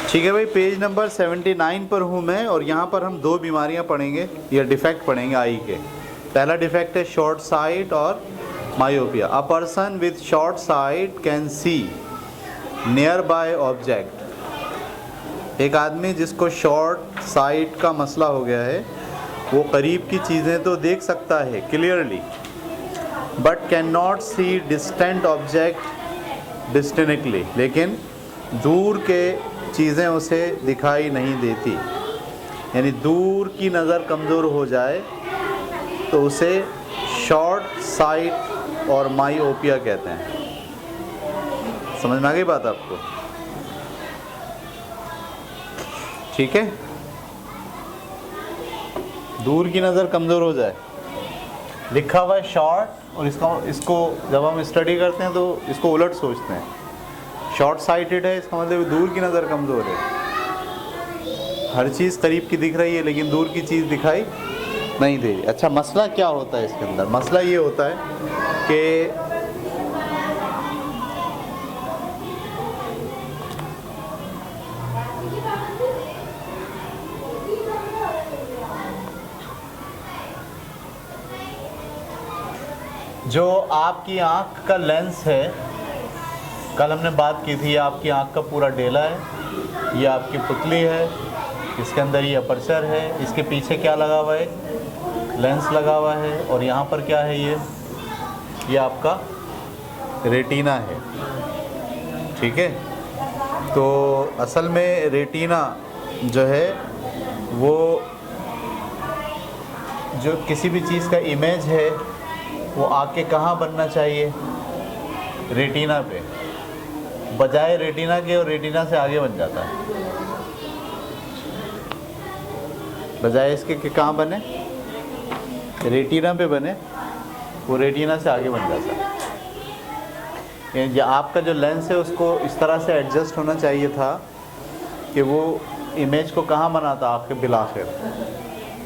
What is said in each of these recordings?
ठीक है भाई, पेज नंबर 79 पर हूँ मैं और यहाँ पर हम दो बीमारियाँ पढ़ेंगे या डिफेक्ट पढ़ेंगे आई के। पहला डिफेक्ट है शॉर्ट साइट और myopia. A person with short site can see near by object. एक आदमी जिसको शॉर्ट साइट का मसला हो गया है वो करीब की चीज़ें तो देख सकता है clearly, but can not see distant object distinctly, लेकिन दूर के चीज़ें उसे दिखाई नहीं देती। यानी दूर की नज़र कमज़ोर हो जाए तो उसे शॉर्ट साइट और मायोपिया कहते हैं। समझ में आ गई बात आपको? ठीक है, दूर की नज़र कमज़ोर हो जाए, लिखा हुआ है शॉर्ट, और इसको जब हम स्टडी करते हैं तो इसको उलट सोचते हैं। शॉर्ट साइटेड है इसका मतलब दूर की नज़र कमज़ोर है। हर चीज़ करीब की दिख रही है लेकिन दूर की चीज़ दिखाई नहीं दे रही। अच्छा, मसला क्या होता है इसके अंदर? मसला ये होता है कि जो आपकी आँख का लेंस है, कल हमने बात की थी, आपकी आँख का पूरा डेला है, ये आपकी पुतली है, इसके अंदर ये अपर्चर है, इसके पीछे क्या लगा हुआ है? लेंस लगा हुआ है, और यहाँ पर क्या है? ये आपका रेटिना है। ठीक है, तो असल में रेटिना जो है वो जो किसी भी चीज़ का इमेज है वो आके कहाँ बनना चाहिए? रेटिना पे, बजाय रेटिना के, और रेटिना से आगे बन जाता है। बजाय इसके कि कहाँ बने? रेटिना पे बने, वो रेटिना से आगे बन जाता है। ये आपका जो लेंस है उसको इस तरह से एडजस्ट होना चाहिए था कि वो इमेज को कहाँ बनाता? आपके बिलाखिर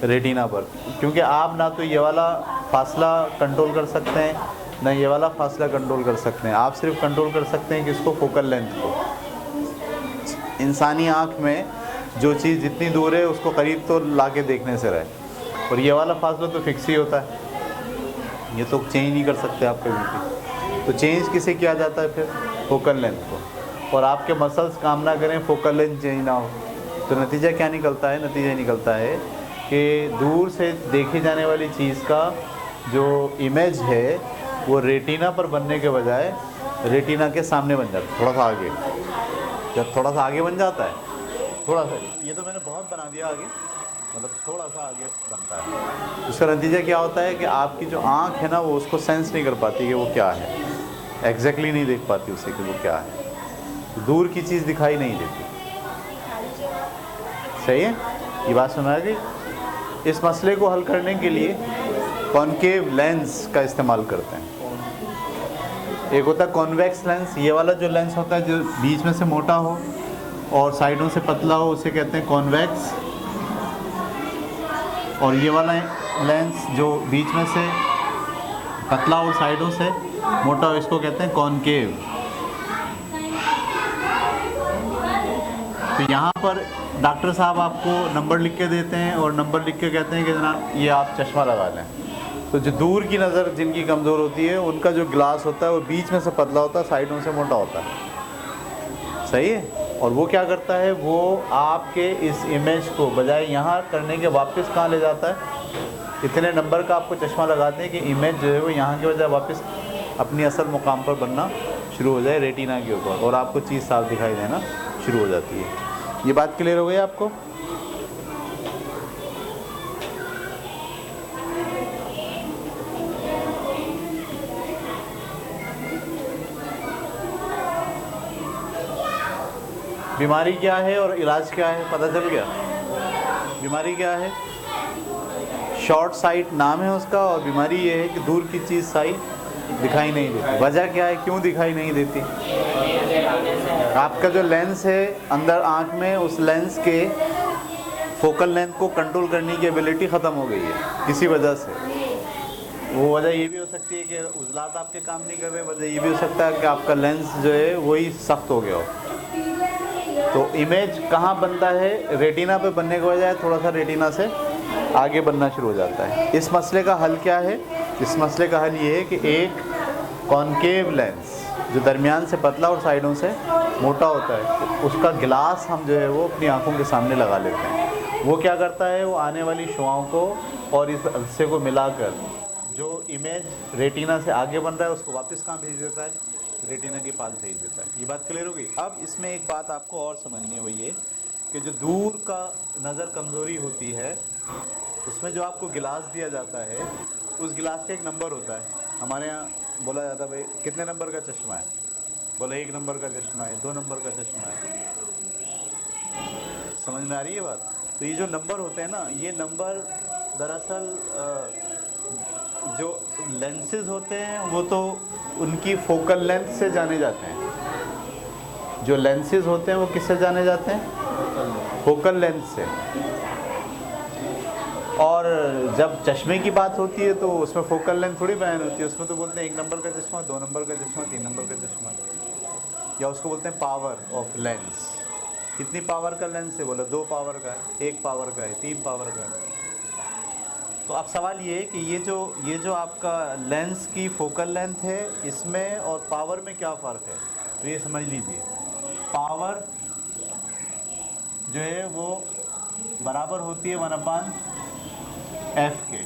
रेटिना पर, क्योंकि आप ना तो ये वाला फासला कंट्रोल कर सकते हैं ना ये वाला फासला कंट्रोल कर सकते हैं। आप सिर्फ कंट्रोल कर सकते हैं किसको? फोकल लेंथ को। इंसानी आँख में जो चीज़ जितनी दूर है उसको करीब तो लाके देखने से रहे, और ये वाला फासला तो फिक्स ही होता है, ये तो चेंज नहीं कर सकते आप कभी भी। तो चेंज किसे किया जाता है फिर? फोकल लेंथ को। और आपके मसल्स काम ना करें, फोकल लेंथ चेंज ना हो, तो नतीजा क्या निकलता है? नतीजा निकलता है कि दूर से देखी जाने वाली चीज़ का जो इमेज है वो रेटिना पर बनने के बजाय रेटिना के सामने बन जाता है, थोड़ा सा आगे। जब थोड़ा सा आगे बन जाता है, थोड़ा सा, ये तो मैंने बहुत बना दिया आगे, मतलब थोड़ा सा आगे बनता है। उसका नतीजा क्या होता है कि आपकी जो आँख है ना वो उसको सेंस नहीं कर पाती कि वो क्या है, एग्जैक्टली नहीं देख पाती उसे कि वो क्या है, दूर की चीज़ दिखाई नहीं देती। सही है, ये बात सुना जी? इस मसले को हल करने के लिए कॉनकेव लेंस का इस्तेमाल करते हैं। एक होता है कॉन्वेक्स लेंस, ये वाला जो लेंस होता है जो बीच में से मोटा हो और साइडों से पतला हो उसे कहते हैं कॉन्वेक्स, और ये वाला लेंस जो बीच में से पतला और साइडों से मोटा हो इसको कहते हैं कॉनकेव। तो यहाँ पर डॉक्टर साहब आपको नंबर लिख के देते हैं और नंबर लिख के कहते हैं कि जनाब ये आप चश्मा लगा लें। तो जो दूर की नज़र जिनकी कमज़ोर होती है उनका जो ग्लास होता है वो बीच में से पतला होता है, साइडों से मोटा होता है। सही है, और वो क्या करता है? वो आपके इस इमेज को बजाय यहाँ करने के वापस कहाँ ले जाता है? इतने नंबर का आपको चश्मा लगाते हैं कि इमेज जो है वो यहाँ के बजाय वापस अपनी असल मुकाम पर बनना शुरू हो जाए, रेटिना के ऊपर, और आपको चीज़ साफ दिखाई देना शुरू हो जाती है। ये बात क्लियर हो गई आपको? बीमारी क्या है और इलाज क्या है पता चल गया? बीमारी क्या है? शॉर्ट साइट नाम है उसका, और बीमारी ये है कि दूर की चीज़ साइट दिखाई नहीं देती। वजह क्या है, क्यों दिखाई नहीं देती? आपका जो लेंस है अंदर आँख में, उस लेंस के फोकल लेंथ को कंट्रोल करने की एबिलिटी ख़त्म हो गई है किसी वजह से। वो वजह ये भी हो सकती है कि उज़लात आपके काम नहीं कर रहे, वजह ये भी हो सकता है कि आपका लेंस जो है वही सख्त हो गया हो। तो इमेज कहाँ बनता है? रेटिना पे बनने के बजाय थोड़ा सा रेटिना से आगे बनना शुरू हो जाता है। इस मसले का हल क्या है? इस मसले का हल ये है कि एक कॉनकेव लेंस जो दरमियान से पतला और साइडों से मोटा होता है, तो उसका गिलास हम जो है वो अपनी आंखों के सामने लगा लेते हैं। वो क्या करता है? वो आने वाली शुआओं को और इस हिस्से को मिलाकर जो इमेज रेटिना से आगे बन रहा है उसको वापस कहाँ भेज देता है? रेटिना के पास भेज देता है। ये बात क्लियर हो गई? अब इसमें एक बात आपको और समझनी है, वो ये कि जो दूर का नज़र कमज़ोरी होती है उसमें जो आपको गिलास दिया जाता है, उस गिलास का एक नंबर होता है। हमारे यहाँ बोला जाता है भाई कितने नंबर का चश्मा है? बोला 1 नंबर का चश्मा है, 2 नंबर का चश्मा है। समझ में आ रही है बात? तो ये जो नंबर होते हैं ना, ये नंबर दरअसल जो लेंसेज होते हैं वो तो उनकी फोकल लेंथ से जाने जाते हैं। जो लेंसेज होते हैं वो किससे जाने जाते हैं? फोकल लेंथ से। और जब चश्मे की बात होती है तो उसमें फोकल लेंथ थोड़ी बयान होती है। उसमें तो बोलते हैं 1 नंबर का चश्मा, 2 नंबर का चश्मा, 3 नंबर का चश्मा, या उसको बोलते हैं पावर ऑफ लेंस। कितनी पावर का लेंस है? बोला 2 पावर का है, 1 पावर का है, 3 पावर का है। तो अब सवाल ये है कि ये जो आपका लेंस की फोकल लेंथ है, इसमें और पावर में क्या फ़र्क है? तो ये समझ लीजिए, पावर जो है वो बराबर होती है 1/f के,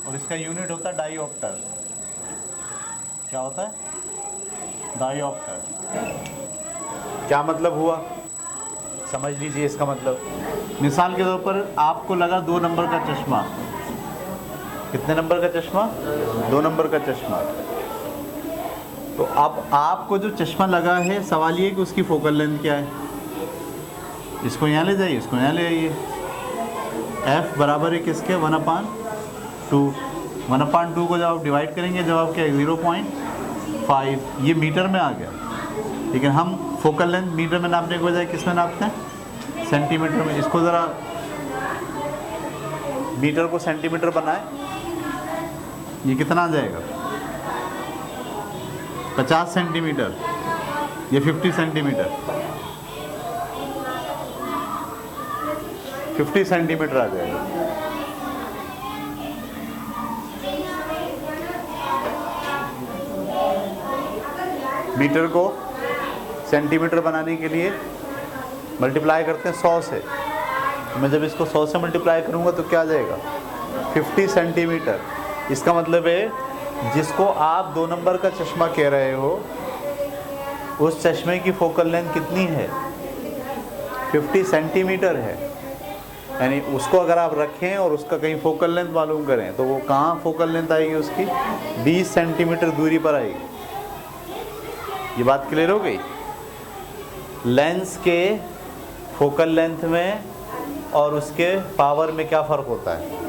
और इसका यूनिट होता है डाईऑप्टर। क्या होता है? डाईऑप्टर। क्या मतलब हुआ? समझ लीजिए इसका मतलब। मिसाल के तौर पर आपको लगा 2 नंबर का चश्मा। कितने नंबर का चश्मा? 2 नंबर का चश्मा। तो अब आपको जो चश्मा लगा है, सवाल ये कि उसकी फोकल लेंथ क्या है? इसको यहाँ ले जाइए, इसको यहाँ ले आइए। f बराबर है किसके? 1/2। 1/2 को जब आप डिवाइड करेंगे, जवाब क्या है? 0.5। ये मीटर में आ गया। लेकिन हम फोकल लेंथ मीटर में नापने के बजाय किस में नापते हैं? सेंटीमीटर में। इसको ज़रा मीटर को सेंटीमीटर बनाए, ये कितना आ जाएगा? 50 सेंटीमीटर या 50 सेंटीमीटर? 50 सेंटीमीटर आ जाएगा। मीटर को सेंटीमीटर बनाने के लिए मल्टीप्लाई करते हैं 100 से। मैं जब इसको 100 से मल्टीप्लाई करूंगा तो क्या आ जाएगा? 50 सेंटीमीटर। इसका मतलब है जिसको आप 2 नंबर का चश्मा कह रहे हो, उस चश्मे की फोकल लेंथ कितनी है? 50 सेंटीमीटर है। यानी उसको अगर आप रखें और उसका कहीं फोकल लेंथ मालूम करें तो वो कहाँ फोकल लेंथ आएगी? उसकी 20 सेंटीमीटर दूरी पर आएगी। ये बात क्लियर हो गई? लेंस के फोकल लेंथ में और उसके पावर में क्या फ़र्क होता है?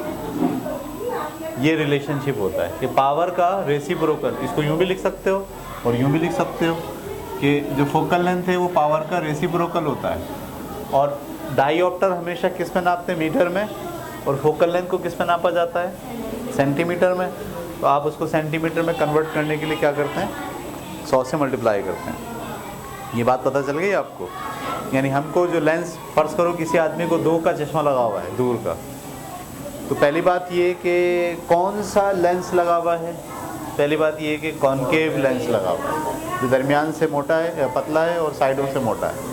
ये रिलेशनशिप होता है कि पावर का रेसिप्रोकल, इसको यूँ भी लिख सकते हो और यूँ भी लिख सकते हो कि जो फोकल लेंथ है वो पावर का रेसिप्रोकल होता है। और डाईऑप्टर हमेशा किस में नापते हैं? मीटर में। और फोकल लेंथ को किस में नापा जाता है? सेंटीमीटर में। तो आप उसको सेंटीमीटर में कन्वर्ट करने के लिए क्या करते हैं? 100 से मल्टीप्लाई करते हैं। ये बात पता चल गई आपको? यानी हमको जो लेंस, फ़र्ज़ करो किसी आदमी को 2 का चश्मा लगा हुआ है दूर का, तो पहली बात ये कि कौन सा लेंस लगा हुआ है? पहली बात ये कि कॉनकेव लेंस लगा हुआ है, जो दरमियान से मोटा है, पतला है और साइडों से मोटा है।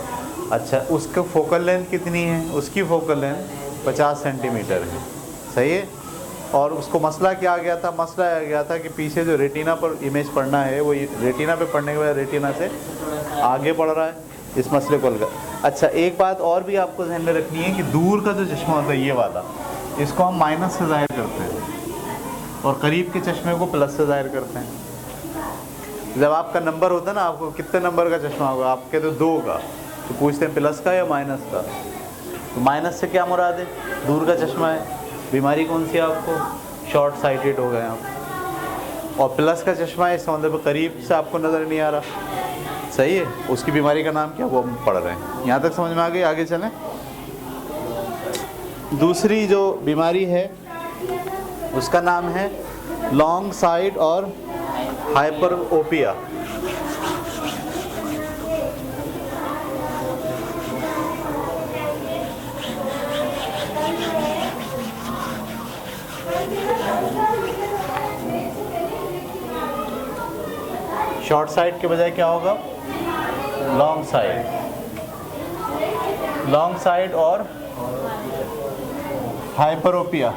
अच्छा, उसका फोकल लेंथ कितनी है? उसकी फोकल लेंथ 50 सेंटीमीटर है। सही है। और उसको मसला क्या आ गया था? मसला आ गया था कि पीछे जो रेटिना पर इमेज पढ़ना है वो रेटिना पे पढ़ने के बाद रेटिना से आगे बढ़ रहा है। इस मसले को लगा। अच्छा, एक बात और भी आपको ध्यान में रखनी है कि दूर का जो चश्मा होता है, ये वाला, इसको हम माइनस से ज़ाहिर करते हैं और करीब के चश्मे को प्लस से ज़ाहिर करते हैं। जब आपका नंबर होता है ना, आपको कितने नंबर का चश्मा होगा? आप कहते हो 2 का, तो पूछते हैं प्लस का या माइनस का? तो माइनस से क्या मुराद है? दूर का चश्मा है। बीमारी कौन सी है आपको? शॉर्ट साइटेड हो गए आप। और प्लस का चश्मा है, इसका मतलब करीब से आपको नज़र नहीं आ रहा। सही है। उसकी बीमारी का नाम क्या, वो हम पढ़ रहे हैं। यहाँ तक समझ में आ गई? आगे चलें। दूसरी जो बीमारी है उसका नाम है लॉन्ग साइट और हाइपरोपिया। शॉर्ट साइड के बजाय क्या होगा, लॉन्ग साइड, लॉन्ग साइड और हाइपरोपिया।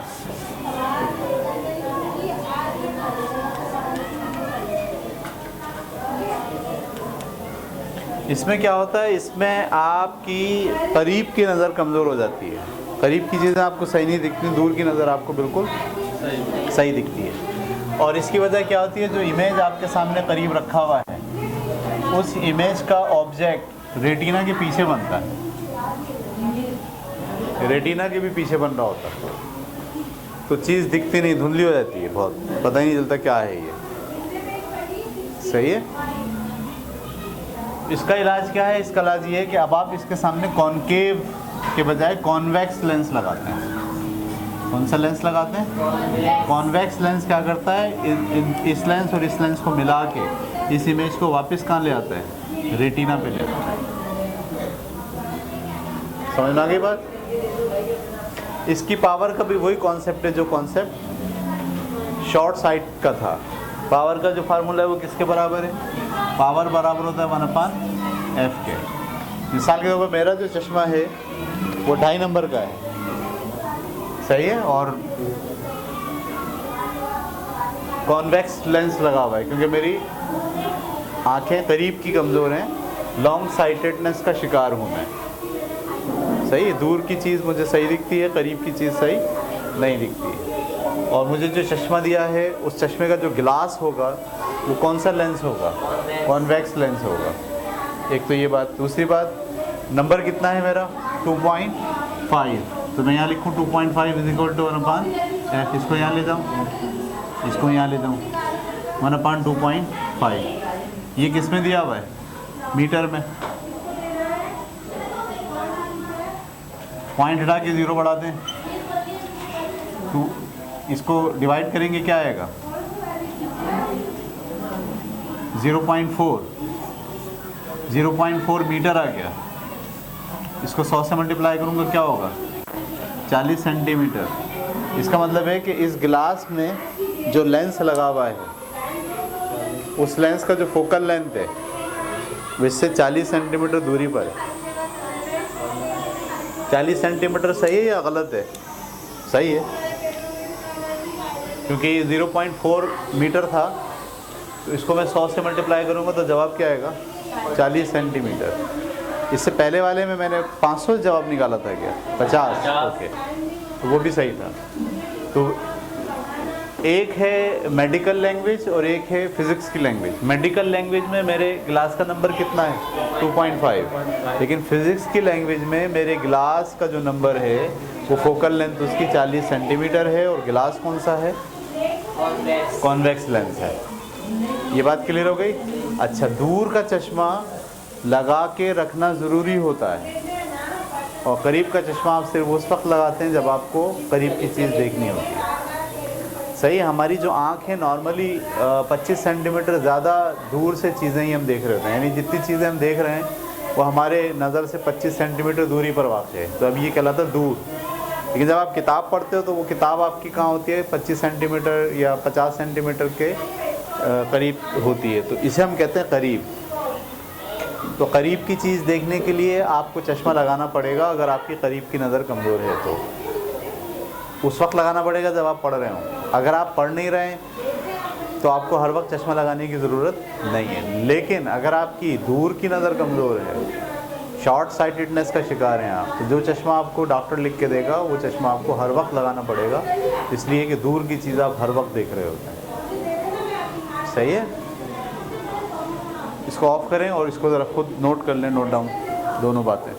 इसमें क्या होता है, इसमें आपकी करीब की नज़र कमज़ोर हो जाती है, करीब की चीज़ें आपको सही नहीं दिखती, दूर की नज़र आपको बिल्कुल सही दिखती है। और इसकी वजह क्या होती है, जो इमेज आपके सामने करीब रखा हुआ है उस इमेज का ऑब्जेक्ट रेटिना के पीछे बनता है, रेटिना के भी पीछे बन रहा होता है, तो चीज़ दिखती नहीं, धुंधली हो जाती है, बहुत पता ही नहीं चलता क्या है ये। सही है। इसका इलाज क्या है, इसका इलाज ये है कि अब आप इसके सामने कॉनकेव के बजाय कॉन्वेक्स लेंस लगाते हैं। कौन सा लेंस लगाते हैं, कॉन्वेक्स लेंस। क्या करता है, इस लेंस और इस लेंस को मिला के इस इमेज को वापस कहाँ ले आता है, रेटिना पे ले आता है। समझ में आ गई बात। इसकी पावर का भी वही कॉन्सेप्ट है जो कॉन्सेप्ट शॉर्ट साइट का था। पावर का जो फार्मूला है वो किसके बराबर है, पावर बराबर होता है 1/f के। मिसाल के तौर पर मेरा जो चश्मा है वो 2.5 नंबर का है, सही है, और कॉन्वेक्स लेंस लगा हुआ है क्योंकि मेरी आंखें करीब की कमज़ोर हैं, लॉन्ग साइटेडनेस का शिकार हूँ मैं। सही है, दूर की चीज़ मुझे सही दिखती है, करीब की चीज़ सही नहीं दिखती है। और मुझे जो चश्मा दिया है उस चश्मे का जो ग्लास होगा वो कौन सा लेंस होगा, कॉन्वेक्स लेंस होगा। एक तो ये बात। दूसरी बात, नंबर कितना है मेरा 2.5, तो मैं यहाँ लिखूँ 2.5 = 1/f। इसको यहाँ ले जाऊँ, इसको यहाँ ले जाऊँ, 1/2.5। ये किस में दिया हुआ है, मीटर में। पॉइंट हटा के 0 बढ़ा दें, तो इसको डिवाइड करेंगे क्या आएगा, 0.4 मीटर आ गया। इसको 100 से मल्टीप्लाई करूँगा क्या होगा, 40 सेंटीमीटर। इसका मतलब है कि इस गिलास में जो लेंस लगा हुआ है उस लेंस का जो फोकल लेंथ है वो इससे 40 सेंटीमीटर दूरी पर है। 40 सेंटीमीटर सही है या गलत है, सही है, क्योंकि 0.4 मीटर था, तो इसको मैं 100 से मल्टीप्लाई करूँगा तो जवाब क्या आएगा, 40 सेंटीमीटर। इससे पहले वाले में मैंने 500 जवाब निकाला था क्या, 50, ओके, तो वो भी सही था। तो एक है मेडिकल लैंग्वेज और एक है फिज़िक्स की लैंग्वेज। मेडिकल लैंग्वेज में मेरे ग्लास का नंबर कितना है, 2.5, लेकिन फिज़िक्स की लैंग्वेज में मेरे ग्लास का जो नंबर है वो फोकल लेंथ उसकी 40 सेंटीमीटर है, और गिलास कौन सा है, कॉन्वेक्स लेंस है। ये बात क्लियर हो गई। अच्छा, दूर का चश्मा लगा के रखना ज़रूरी होता है, और करीब का चश्मा आप सिर्फ उस वक्त लगाते हैं जब आपको करीब की चीज़ देखनी होती है। सही है। हमारी जो आँख है नॉर्मली 25 सेंटीमीटर ज़्यादा दूर से चीज़ें ही हम देख रहे होते हैं, यानी जितनी चीज़ें हम देख रहे हैं वो हमारे नज़र से 25 सेंटीमीटर दूरी पर वाक़ है, तो अब ये कहलाता है दूर। लेकिन जब आप किताब पढ़ते हो तो वो किताब आपकी कहाँ होती है, 25 सेंटीमीटर या 50 सेंटीमीटर के करीब होती है, तो इसे हम कहते हैं करीब। तो करीब की चीज़ देखने के लिए आपको चश्मा लगाना पड़ेगा, अगर आपकी करीब की नज़र कमज़ोर है तो उस वक्त लगाना पड़ेगा जब आप पढ़ रहे हो। अगर आप पढ़ नहीं रहे हैं तो आपको हर वक्त चश्मा लगाने की ज़रूरत नहीं है। लेकिन अगर आपकी दूर की नज़र कमज़ोर है, शॉर्ट साइटेडनेस का शिकार हैं आप, तो जो चश्मा आपको डॉक्टर लिख के देगा वो चश्मा आपको हर वक्त लगाना पड़ेगा, इसलिए कि दूर की चीज़ आप हर वक्त देख रहे होते हैं। सही है। इसको ऑफ करें और इसको ज़रा खुद नोट कर लें, नोट डाउन दोनों बातें।